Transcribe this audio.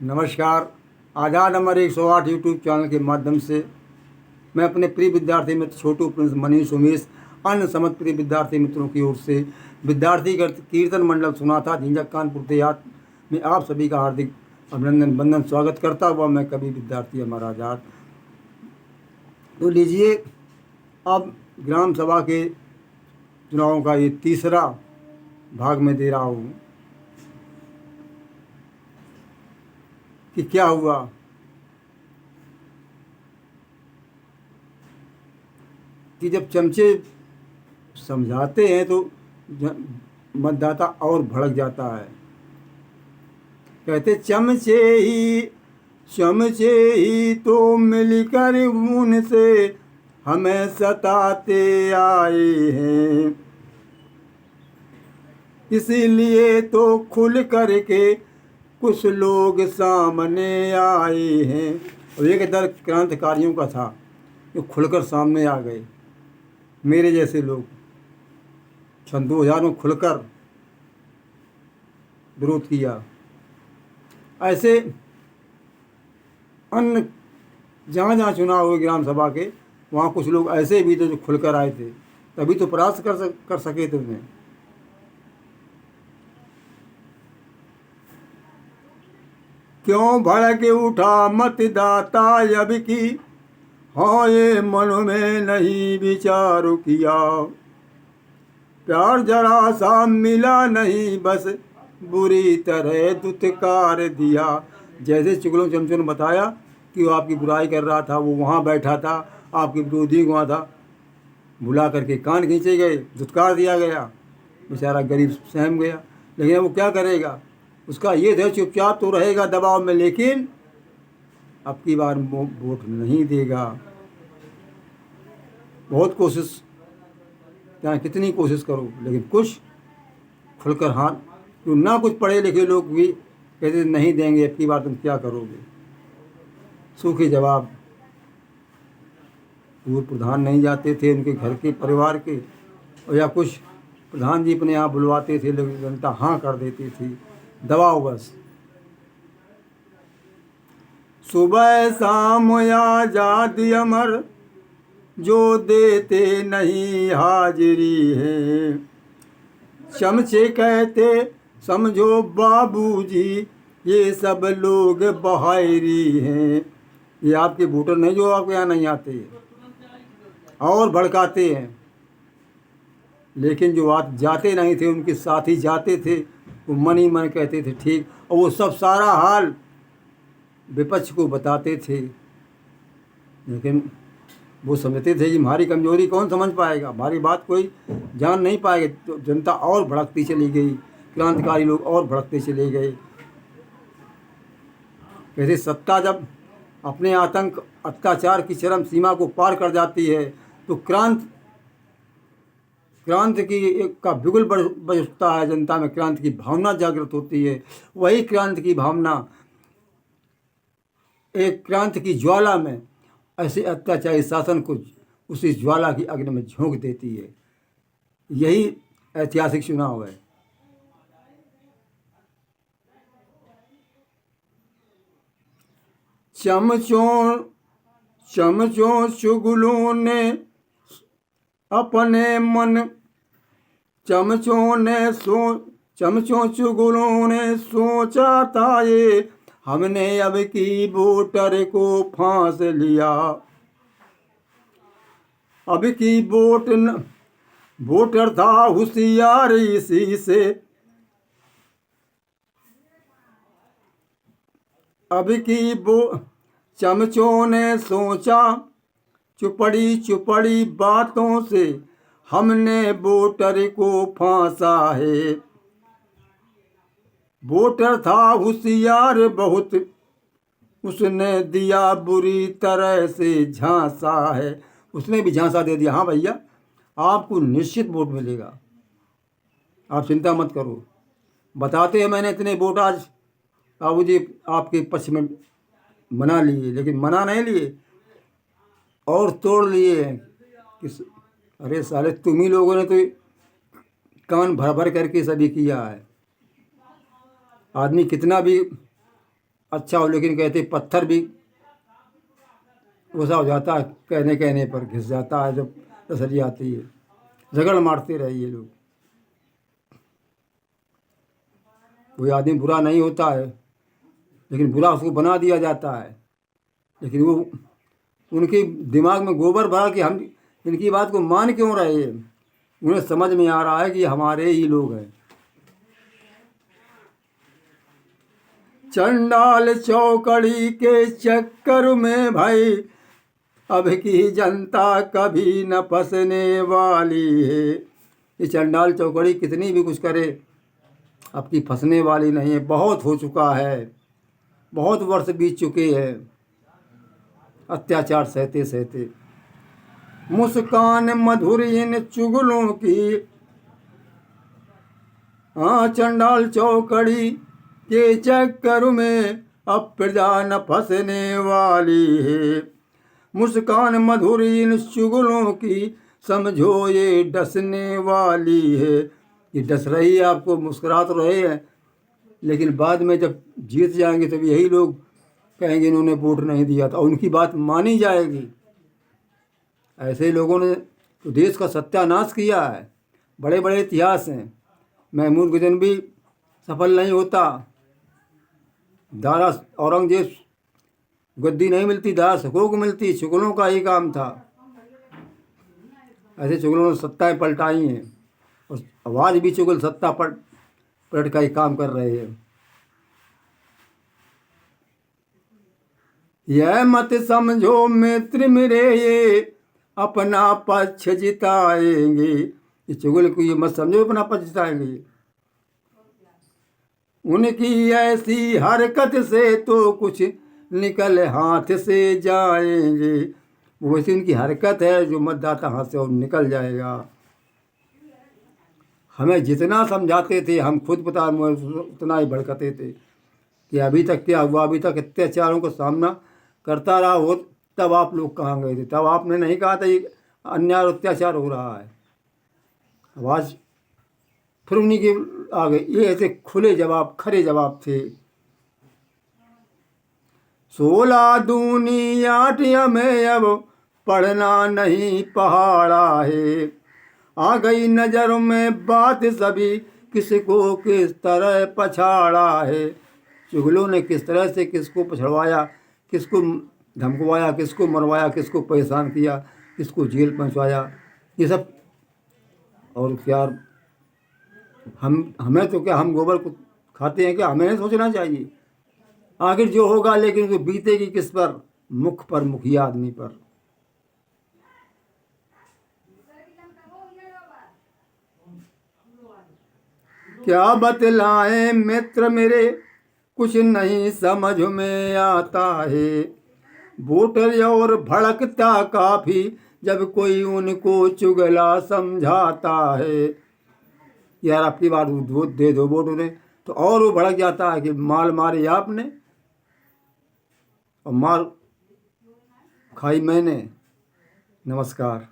नमस्कार। आज़ाद अमर 108 YouTube channel के माध्यम से मैं अपने प्रिय विद्यार्थी मित्र छोटू प्रिंस मनीष उमेश अन्य समस्त प्रिय विद्यार्थी मित्रों की ओर से विद्यार्थी कीर्तन मंडल सुना था झिंझक कानपुर देहात में आप सभी का हार्दिक अभिनंदन वंदन स्वागत करता हुआ मैं कवि विद्यार्थी अमर आज़ाद। तो लीजिए, अब ग्राम सभा के चुनावों का ये तीसरा भाग में दे रहा हूँ कि क्या हुआ। कि जब चमचे समझाते हैं तो मतदाता और भड़क जाता है। कहते चमचे ही तो मिलकर उनसे हमें सताते आए हैं, इसीलिए तो खुल करके कुछ लोग सामने आए हैं। और एक दल क्रांतिकारियों का था जो खुलकर सामने आ गए। मेरे जैसे लोग सन 2000 में खुलकर विरोध किया। ऐसे अन्य जहाँ जहाँ चुनाव हुए ग्राम सभा के, वहाँ कुछ लोग ऐसे भी थे जो खुलकर आए थे, तभी तो प्रयास कर सके थे उन्हें। क्यों भड़क उठा मतदाता अब की, हाँ ये मन में नहीं विचार किया, प्यार जरा सा मिला नहीं बस बुरी तरह दुत्कार दिया। जैसे चुगलों चमचों ने बताया कि वो आपकी बुराई कर रहा था, वो वहाँ बैठा था, आपके विरोधी वहाँ था, बुला करके कान खींचे गए, दुत्कार दिया गया, बेचारा गरीब सहम गया। लेकिन वो क्या करेगा, उसका ये था चुपचाप तो रहेगा दबाव में, लेकिन अब की बार वोट नहीं देगा। बहुत कोशिश, चाहे कितनी कोशिश करो, लेकिन कुछ खुलकर हाथ, तो ना कुछ पढ़े लिखे लोग भी कहते नहीं देंगे, अब की बार तुम क्या करोगे। सूखे जवाब। पूर्व प्रधान नहीं जाते थे उनके घर के परिवार के, और या कुछ प्रधान जी अपने यहाँ बुलवाते थे, लेकिन जनता हाँ कर देती थी, दबाव बस। सुबह शाम आज़ादी अमर जो देते नहीं हाजिरी है, चमचे कहते समझो बाबूजी ये सब लोग बहायरी हैं। ये आपके वोटर नहीं जो आपके यहाँ नहीं आते और भड़काते हैं, लेकिन जो आप जाते नहीं थे उनके साथ ही जाते थे, वो मन ही मन कहते थे ठीक, और वो सब सारा हाल विपक्ष को बताते थे। लेकिन वो समझते थे कि हमारी कमजोरी कौन समझ पाएगा, हमारी बात कोई जान नहीं पाएगा। तो जनता और भड़कती चली गई, क्रांतिकारी लोग और भड़कते चले गए। कहते सत्ता जब अपने आतंक अत्याचार की चरम सीमा को पार कर जाती है तो क्रांति की एक का बिगुल बज उठता है जनता में, क्रांति की भावना जागृत होती है। वही क्रांति की भावना एक क्रांति की ज्वाला में ऐसे अत्याचारी शासन को उसी ज्वाला की अग्नि में झोंक देती है। यही ऐतिहासिक चुनाव है। चमचों चुगलों ने अपने मन, चमचों चुगलों ने सोचा था ये, हमने अब की वोटर को फांस लिया। अब की वोटर था होशियार इसी से, अब की चमचों ने सोचा चुपड़ी बातों से हमने वोटर को फांसा है। वोटर था होशियार बहुत, उसने दिया बुरी तरह से झांसा है। उसने भी झांसा दे दिया, हाँ भैया आपको निश्चित वोट मिलेगा, आप चिंता मत करो। बताते हैं मैंने इतने वोट आज बाबूजी आपके पक्ष में मना लिए, लेकिन मना नहीं लिए और तोड़ लिए हैं कि अरे साले तुम ही लोगों ने तो कान भर भर करके सभी किया है। आदमी कितना भी अच्छा हो, लेकिन कहते पत्थर भी वैसा हो जाता है, कहने कहने पर घिस जाता है जब तसल्ली आती है। झगड़ मारते रहे ये लोग। कोई आदमी बुरा नहीं होता है, लेकिन बुरा उसको बना दिया जाता है। लेकिन वो उनके दिमाग में गोबर भरा कि हम इनकी बात को मान क्यों रहे हैं। उन्हें समझ में आ रहा है कि हमारे ही लोग हैं। चंडाल चौकड़ी के चक्कर में भाई अब की जनता कभी न फंसने वाली है। ये चंडाल चौकड़ी कितनी भी कुछ करे, अब की फंसने वाली नहीं है। बहुत हो चुका है, बहुत वर्ष बीत चुके हैं अत्याचार सहते सहते। मुस्कान मधुर इन चुगलों की, हाँ चंडाल चौकड़ी के चक्कर में अब प्रजा न फंसने वाली है। मुस्कान मधुर इन चुगलों की, समझो ये डसने वाली है। ये डस रही है आपको, मुस्कुरा तो रहे हैं, लेकिन बाद में जब जीत जाएंगे तब यही लोग कहेंगे इन्होंने वोट नहीं दिया था, और उनकी बात मानी जाएगी। ऐसे लोगों ने तो देश का सत्यानाश किया है। बड़े बड़े इतिहास हैं। महमूद गजनवी सफल नहीं होता, दारा औरंगजेब गद्दी नहीं मिलती, दारा शकों को मिलती। चुगलों का ही काम था। ऐसे चुगलों ने सत्ताएं पलटाई हैं, और आज भी चुगल सत्ता पलट का ही काम कर रहे हैं। यह मत समझो मित्र मेरे ये अपना पक्ष जिताएंगे। ये चुगल को ये मत समझो अपना पक्ष जिताएंगे। उनकी ऐसी हरकत से तो कुछ निकल हाथ से जाएंगे। वैसी उनकी हरकत है जो मतदाता हाथ से और निकल जाएगा। हमें जितना समझाते थे हम खुद पता उतना ही भड़कते थे कि अभी तक क्या हुआ, अभी तक अत्याचारों का सामना करता रहा हो। तब आप लोग कहाँ गए थे? तब आपने नहीं कहा था ये अन्याय और अत्याचार हो रहा है। आवाज़ फिर उन्हीं के आ गए। ये ऐसे खुले जवाब, खरे जवाब थे। 16 दूनी 8 में अब पढ़ना नहीं पहाड़ा है। आ गई नजर में बात सभी किसको किस तरह पछाड़ा है। चुगलों ने किस तरह से किसको पछड़वाया, किसको धमकवाया, किसको मरवाया, किसको परेशान किया, किसको जेल पहुंचाया, ये सब। और क्या हमें तो क्या, हम गोबर को खाते हैं क्या? हमें नहीं सोचना चाहिए आखिर जो होगा, लेकिन तो बीतेगी किस पर? मुख पर, मुखिया आदमी पर। क्या बतलाएं मित्र मेरे, कुछ नहीं समझ में आता है। वोटर और भड़कता काफी जब कोई उनको चुगला समझाता है। यार आपकी बात दे दो वोट उन्हें, तो और वो भड़क जाता है कि माल मारे आपने और मार खाई मैंने। नमस्कार।